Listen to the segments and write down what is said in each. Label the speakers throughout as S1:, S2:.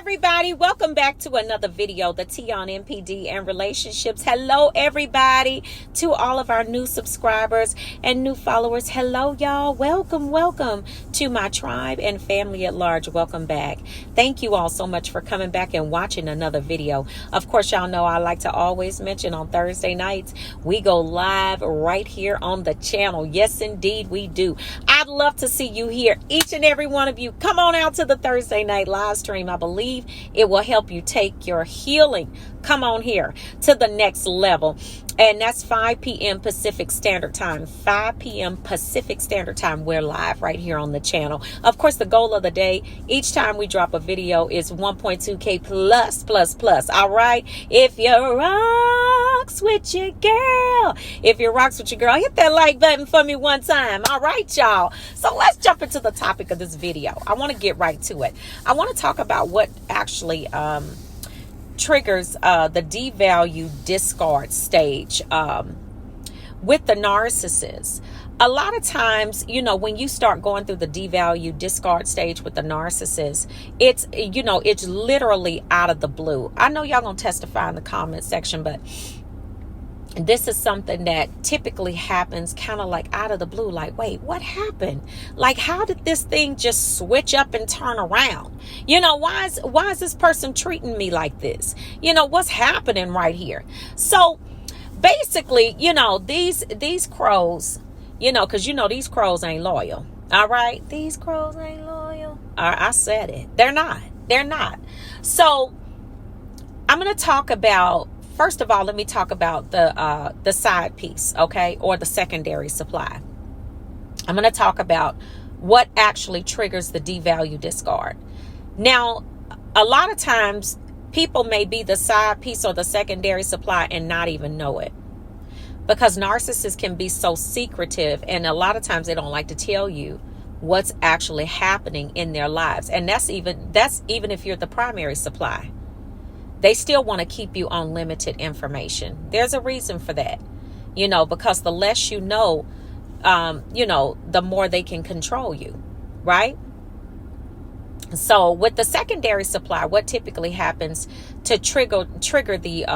S1: everybody, welcome back to another video, the T on NPD and relationships. Hello everybody, to all of our new subscribers and new followers. Hello y'all, welcome to my tribe and family at large. Welcome back. Thank you all so much for coming back and watching another video. Of course, y'all know I like to always mention on Thursday nights we go live right here on the channel. Yes indeed we do. I'd love to see you here, each and every one of you. Come on out to the Thursday night live stream. I believe it will help you take your healing, come on here, to the next level. And that's 5 p.m. Pacific Standard Time. 5 p.m. Pacific Standard Time. We're live right here on the channel. Of course, the goal of the day, each time we drop a video, is 1.2K plus. All right? If you rocks with your girl. If you rocks with your girl, hit that like button for me one time. All right, y'all. So let's jump into the topic of this video. I want to get right to it. I want to talk about what actually triggers the devalue discard stage with the narcissist. A lot of times, you know, when you start going through the devalue discard stage with the narcissist, it's, you know, it's literally out of the blue. I know y'all gonna testify in the comment section, but this is something that typically happens kind of like out of the blue. Like, wait, what happened? Like, how did this thing just switch up and turn around? You know, why is this person treating me like this? You know, what's happening right here? So basically, you know, these crows, you know, because, you know, these crows ain't loyal. All right. These crows ain't loyal. I said it. They're not. So I'm going to talk about, first of all, let me talk about the side piece, okay, or the secondary supply. I'm going to talk about what actually triggers the devalue discard. Now, a lot of times people may be the side piece or the secondary supply and not even know it, because narcissists can be so secretive, and a lot of times they don't like to tell you what's actually happening in their lives. And that's even if you're the primary supply. They still want to keep you on limited information. There's a reason for that, you know, because the less you know, the more they can control you, right? So with the secondary supply, what typically happens to trigger the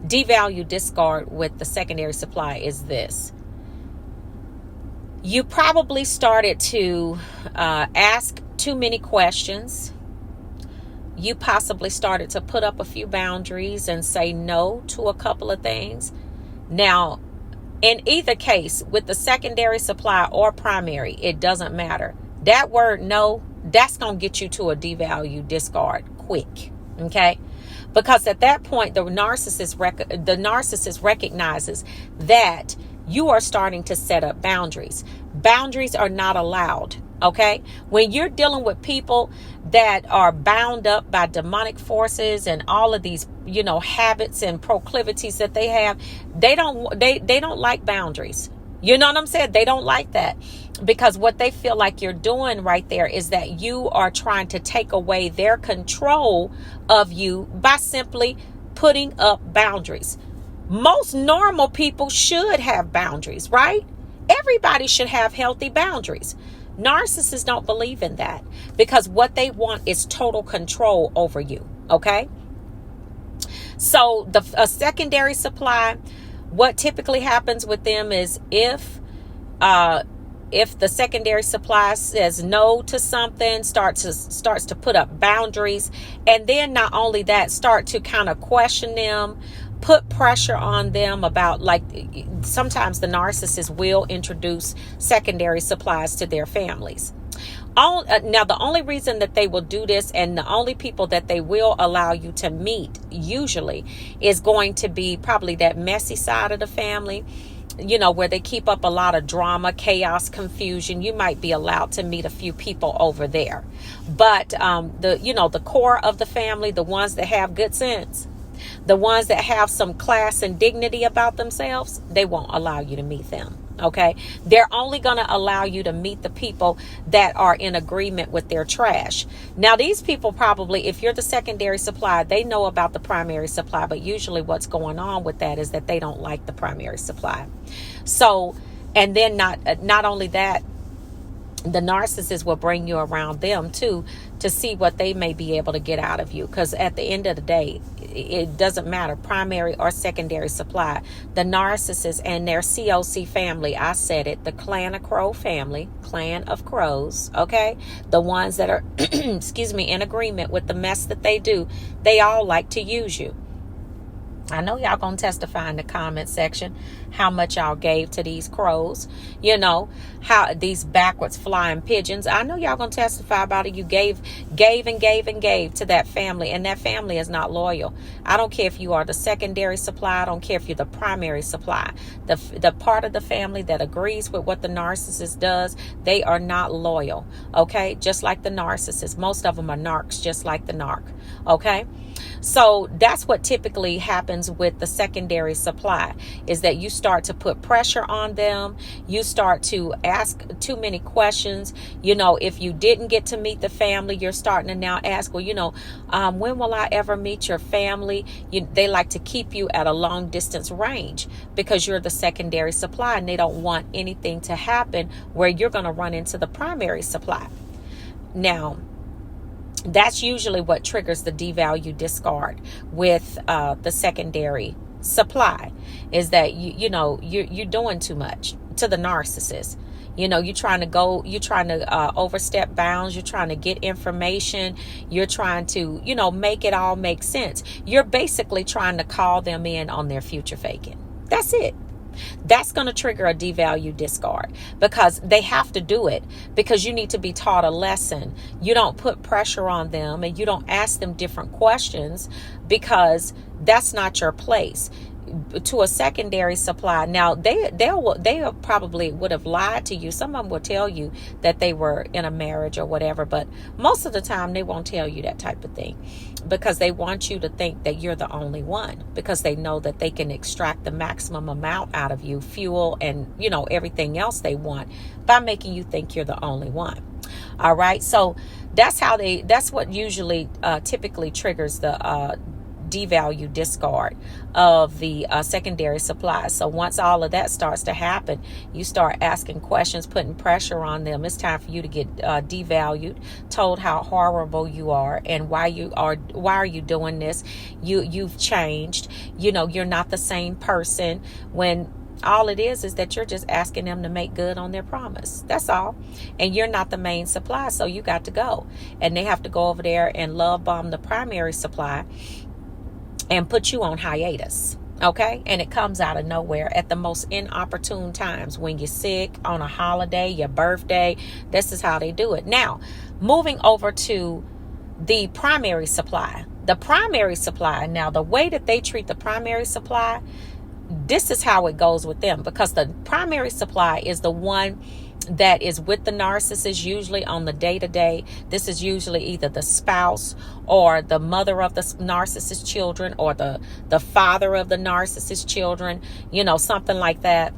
S1: devalue discard with the secondary supply is this. You probably started to ask too many questions. You possibly started to put up a few boundaries and say no to a couple of things. Now, in either case, with the secondary supply or primary, it doesn't matter. That word no, that's going to get you to a devalue discard quick, okay? Because at that point, the narcissist recognizes that you are starting to set up boundaries. Boundaries are not allowed. Okay, when you're dealing with people that are bound up by demonic forces and all of these, you know, habits and proclivities that they have, they don't like boundaries. You know what I'm saying? They don't like that, because what they feel like you're doing right there is that you are trying to take away their control of you by simply putting up boundaries. Most normal people should have boundaries, right? Everybody should have healthy boundaries. Narcissists don't believe in that, because what they want is total control over you. Okay. So a secondary supply, what typically happens with them is if the secondary supply says no to something, starts to put up boundaries, and then not only that, start to kind of question them, put pressure on them about, like, sometimes the narcissist will introduce secondary supplies to their families. Now, the only reason that they will do this, and the only people that they will allow you to meet usually, is going to be probably that messy side of the family, you know, where they keep up a lot of drama, chaos, confusion. You might be allowed to meet a few people over there. But the core of the family, the ones that have good sense, the ones that have some class and dignity about themselves, they won't allow you to meet them. Okay. They're only going to allow you to meet the people that are in agreement with their trash. Now, these people probably, if you're the secondary supply, they know about the primary supply, but usually what's going on with that is that they don't like the primary supply. So, and then not only that, the narcissist will bring you around them too, to see what they may be able to get out of you. Because at the end of the day, it doesn't matter, primary or secondary supply. The narcissist and their COC family, I said it, the clan of crow family, clan of crows, okay? The ones that are, excuse me, in agreement with the mess that they do, they all like to use you. I know y'all gonna testify in the comment section how much y'all gave to these crows, you know, how these backwards flying pigeons. I know y'all gonna testify about it. You gave to that family, and that family is not loyal. I don't care if you are the secondary supply. I don't care if you're the primary supply. The part of the family that agrees with what the narcissist does, they are not loyal, okay? Just like the narcissist. Most of them are narcs, just like the narc, okay? So that's what typically happens with the secondary supply, is that you start to put pressure on them. You start to ask too many questions. You know, if you didn't get to meet the family, you're starting to now ask, well, you know, when will I ever meet your family? They like to keep you at a long distance range because you're the secondary supply, and they don't want anything to happen where you're going to run into the primary supply. Now, that's usually what triggers the devalue discard with the secondary supply, is that you're doing too much to the narcissist. You know, you're trying to overstep bounds. You're trying to get information. You're trying to, make it all make sense. You're basically trying to call them in on their future faking. That's it. That's going to trigger a devalue discard, because they have to do it, because you need to be taught a lesson. You don't put pressure on them, and you don't ask them different questions, because that's not your place. To a secondary supply, now they probably would have lied to you. Some of them will tell you that they were in a marriage or whatever, but most of the time they won't tell you that type of thing, because they want you to think that you're the only one, because they know that they can extract the maximum amount out of you, fuel and everything else they want, by making you think you're the only one. All right, so that's what usually typically triggers the devalue discard of the secondary supply. So once all of that starts to happen, you start asking questions, putting pressure on them. It's time for you to get devalued, told how horrible you are, and why are you doing this? You've changed. You're not the same person, when all it is that you're just asking them to make good on their promise. That's all. And you're not the main supply, so you got to go. And they have to go over there and love bomb the primary supply and put you on hiatus, okay? And it comes out of nowhere at the most inopportune times, when you're sick, on a holiday, your birthday. This is how they do it. Now, moving over to the primary supply. The primary supply, now the way that they treat the primary supply, this is how it goes with them, because the primary supply is the one that is with the narcissist, usually on the day-to-day. This is usually either the spouse or the mother of the narcissist children, or the father of the narcissist children, something like that.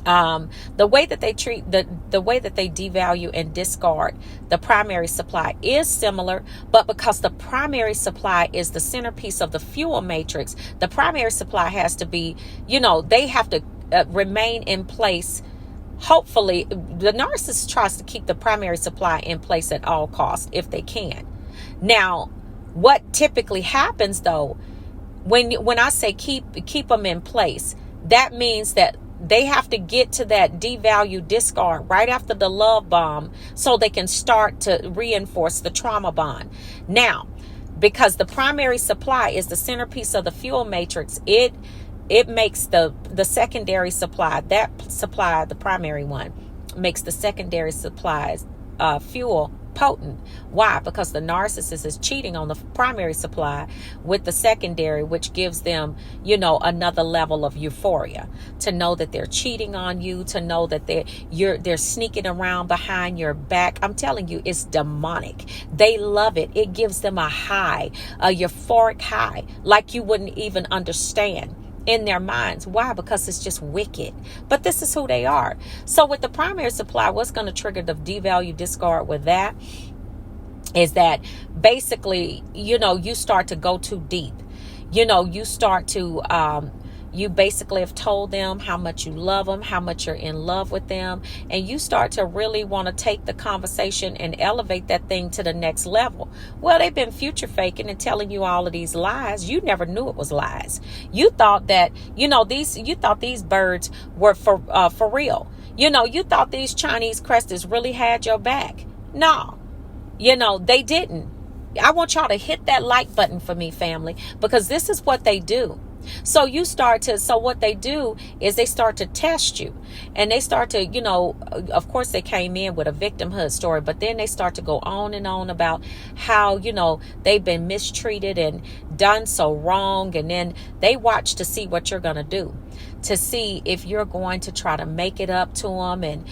S1: The way that they treat the way that they devalue and discard the primary supply is similar, but because the primary supply is the centerpiece of the fuel matrix, the primary supply has to be, they have to remain in place. Hopefully, the narcissist tries to keep the primary supply in place at all costs if they can. Now, what typically happens though, when I say keep them in place, that means that they have to get to that devalue discard right after the love bomb, so they can start to reinforce the trauma bond. Now, because the primary supply is the centerpiece of the fuel matrix, it makes the secondary supply, the primary one, makes the secondary supplies fuel potent. Why? Because the narcissist is cheating on the primary supply with the secondary, which gives them, another level of euphoria, to know that they're cheating on you, to know that they're sneaking around behind your back. I'm telling you, it's demonic. They love it. It gives them a high, a euphoric high, like you wouldn't even understand in their minds. Why? Because it's just wicked. But this is who they are. So with the primary supply, what's going to trigger the devalue discard with that is that basically, you start to go too deep. You start to, You basically have told them how much you love them, how much you're in love with them, and you start to really want to take the conversation and elevate that thing to the next level. Well, they've been future faking and telling you all of these lies. You never knew it was lies. You thought that, you thought these birds were for real. You thought these Chinese crested really had your back. No, they didn't. I want y'all to hit that like button for me, family, because this is what they do. So what they do is they start to test you, and they start to, of course they came in with a victimhood story, but then they start to go on and on about how, they've been mistreated and done so wrong. And then they watch to see what you're going to do, to see if you're going to try to make it up to them and,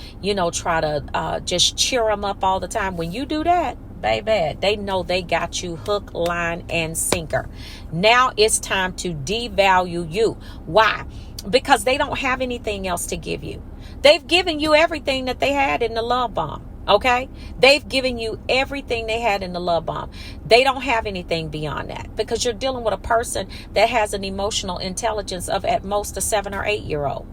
S1: try to just cheer them up all the time. When you do that, baby, they know they got you hook, line, and sinker. Now it's time to devalue you. Why? Because they don't have anything else to give you. They've given you everything that they had in the love bomb. Okay? They've given you everything they had in the love bomb. They don't have anything beyond that, because you're dealing with a person that has an emotional intelligence of at most a 7 or 8 year old.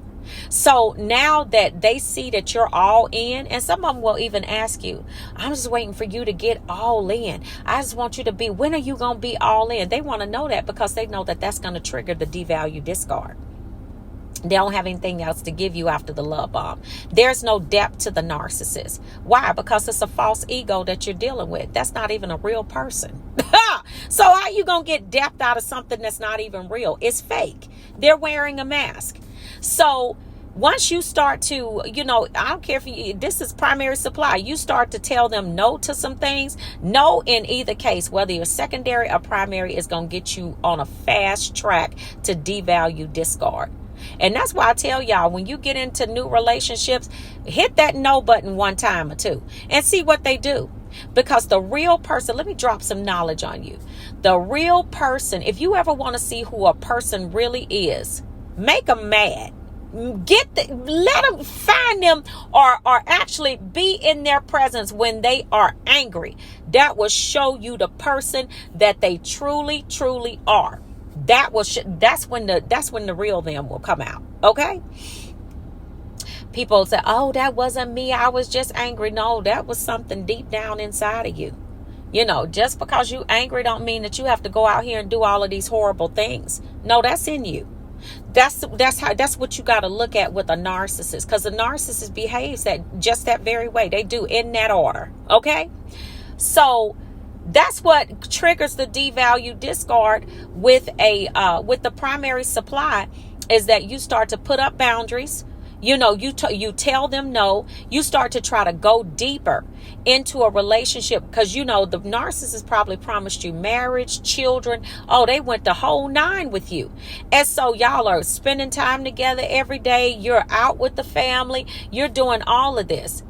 S1: So now that they see that you're all in, and some of them will even ask you, I'm just waiting for you to get all in. I just want you to be, when are you going to be all in? They want to know that because they know that that's going to trigger the devalue discard. They don't have anything else to give you after the love bomb. There's no depth to the narcissist. Why? Because it's a false ego that you're dealing with. That's not even a real person. So how you going to get depth out of something that's not even real? It's fake. They're wearing a mask. So once you start to, I don't care if this is primary supply, you start to tell them no to some things. No, in either case, whether you're secondary or primary, is going to get you on a fast track to devalue discard. And that's why I tell y'all, when you get into new relationships, hit that no button one time or two and see what they do. Because the real person, let me drop some knowledge on you. The real person, if you ever want to see who a person really is, make them mad. Let them, find them, or actually be in their presence when they are angry. That will show you the person that they truly, truly are. That's when the real them will come out. Okay? People say, oh, that wasn't me, I was just angry. No, that was something deep down inside of you. Just because you angry don't mean that you have to go out here and do all of these horrible things. No, that's in you. That's what you got to look at with a narcissist, because a narcissist behaves that very way. They do, in that order. Okay? So that's what triggers the devalue discard with the primary supply, is that you start to put up boundaries. You tell them no. You start to try to go deeper into a relationship, because the narcissist probably promised you marriage, children. Oh, they went the whole 9 with you. And so y'all are spending time together every day. You're out with the family. You're doing all of this.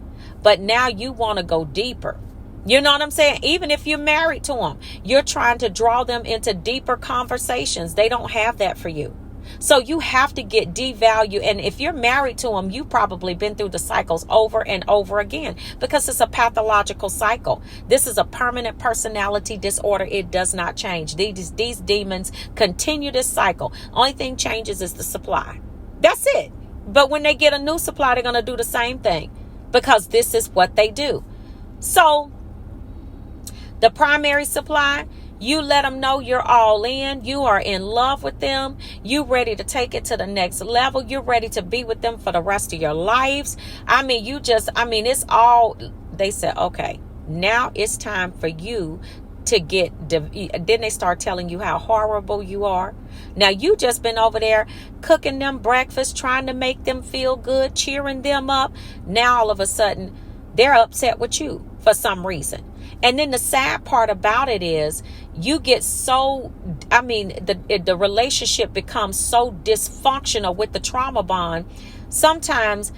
S1: But now you want to go deeper. You know what I'm saying? Even if you're married to them, you're trying to draw them into deeper conversations. They don't have that for you. So you have to get devalued. And if you're married to them, you've probably been through the cycles over and over again, because it's a pathological cycle. This is a permanent personality disorder. It does not change. These demons continue this cycle. Only thing changes is the supply. That's it. But when they get a new supply, they're going to do the same thing, because this is what they do. So the primary supply, you let them know you're all in. You are in love with them. You ready to take it to the next level. You're ready to be with them for the rest of your lives. It's all, they said, okay, now it's time for you to get, then they start telling you how horrible you are. Now you just been over there cooking them breakfast, trying to make them feel good, cheering them up. Now all of a sudden they're upset with you for some reason. And then the sad part about it is you get so, the relationship becomes so dysfunctional with the trauma bond. Sometimes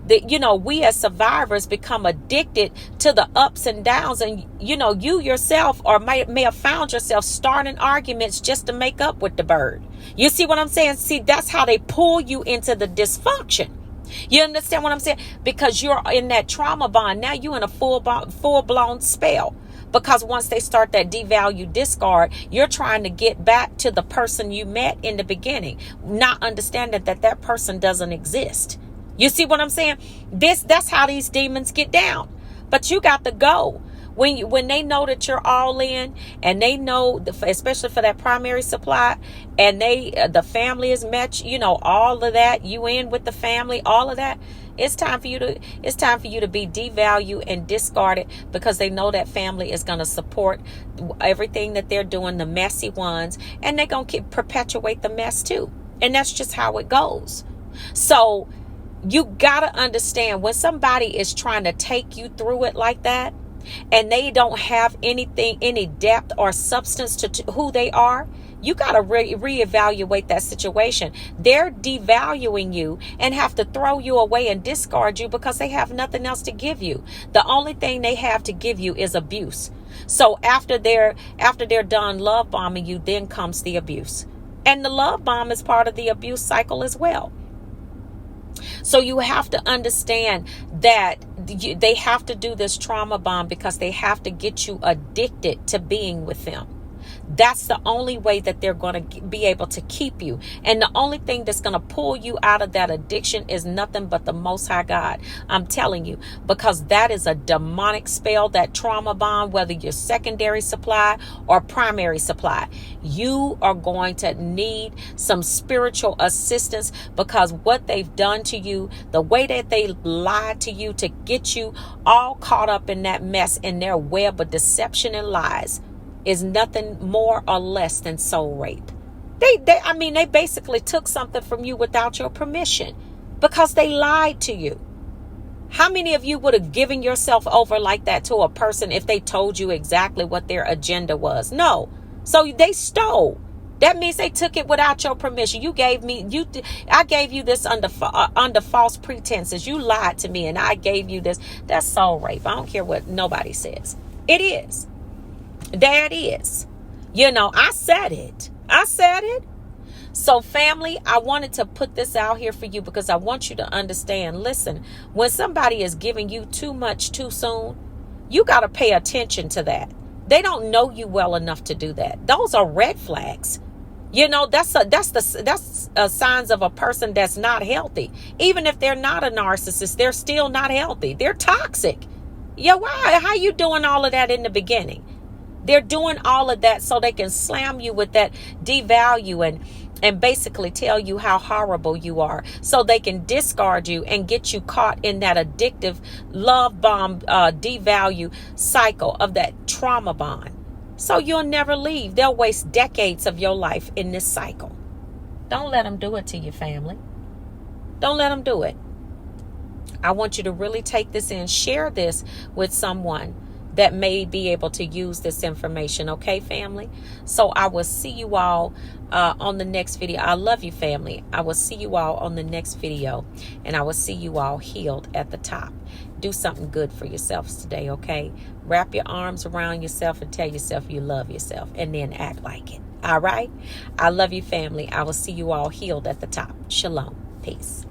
S1: we as survivors become addicted to the ups and downs, and you yourself or may have found yourself starting arguments just to make up with the bird. You see what I'm saying? See, that's how they pull you into the dysfunction. You understand what I'm saying? Because you're in that trauma bond. Now you're in a full-blown spell. Because once they start that devalue discard, you're trying to get back to the person you met in the beginning, not understanding that that person doesn't exist. You see what I'm saying? That's how these demons get down. But you got to go. When they know that you're all in, and they know, especially for that primary supply, and the family is met, all of that, you in with the family, all of that, it's time for you to be devalued and discarded, because they know that family is going to support everything that they're doing, the messy ones, and they're going to perpetuate the mess too. And that's just how it goes. So you got to understand, when somebody is trying to take you through it like that, and they don't have any depth or substance to who they are, you got to reevaluate that situation. They're devaluing you and have to throw you away and discard you because they have nothing else to give you. The only thing they have to give you is abuse. So after they're done love bombing you, then comes the abuse. And the love bomb is part of the abuse cycle as well. So you have to understand that they have to do this trauma bomb because they have to get you addicted to being with them. That's the only way that they're going to be able to keep you. And the only thing that's going to pull you out of that addiction is nothing but the Most High God. I'm telling you, because that is a demonic spell, that trauma bomb, whether you're secondary supply or primary supply. You are going to need some spiritual assistance, because what they've done to you, the way that they lied to you to get you all caught up in that mess, in their web of deception and lies, is nothing more or less than soul rape. They basically took something from you without your permission, because they lied to you. How many of you would have given yourself over like that to a person if they told you exactly what their agenda was? No. So they stole. That means they took it without your permission. I gave you this under false pretenses. You lied to me and I gave you this. That's soul rape. I don't care what nobody says. It is. That is. I said it. So family, I wanted to put this out here for you because I want you to understand. Listen, when somebody is giving you too much too soon, you got to pay attention to that. They don't know you well enough to do that. Those are red flags. That's signs of a person that's not healthy. Even if they're not a narcissist, they're still not healthy. They're toxic. Why? How you doing all of that in the beginning? They're doing all of that so they can slam you with that devalue and basically tell you how horrible you are, so they can discard you and get you caught in that addictive love bomb devalue cycle of that trauma bond. So you'll never leave. They'll waste decades of your life in this cycle. Don't let them do it to your family. Don't let them do it. I want you to really take this in. Share this with someone that may be able to use this information. Okay, family? So I will see you all on the next video. I love you, family. I will see you all on the next video, and I will see you all healed at the top. Do something good for yourselves today, okay? Wrap your arms around yourself and tell yourself you love yourself, and then act like it. All right? I love you, family. I will see you all healed at the top. Shalom. Peace.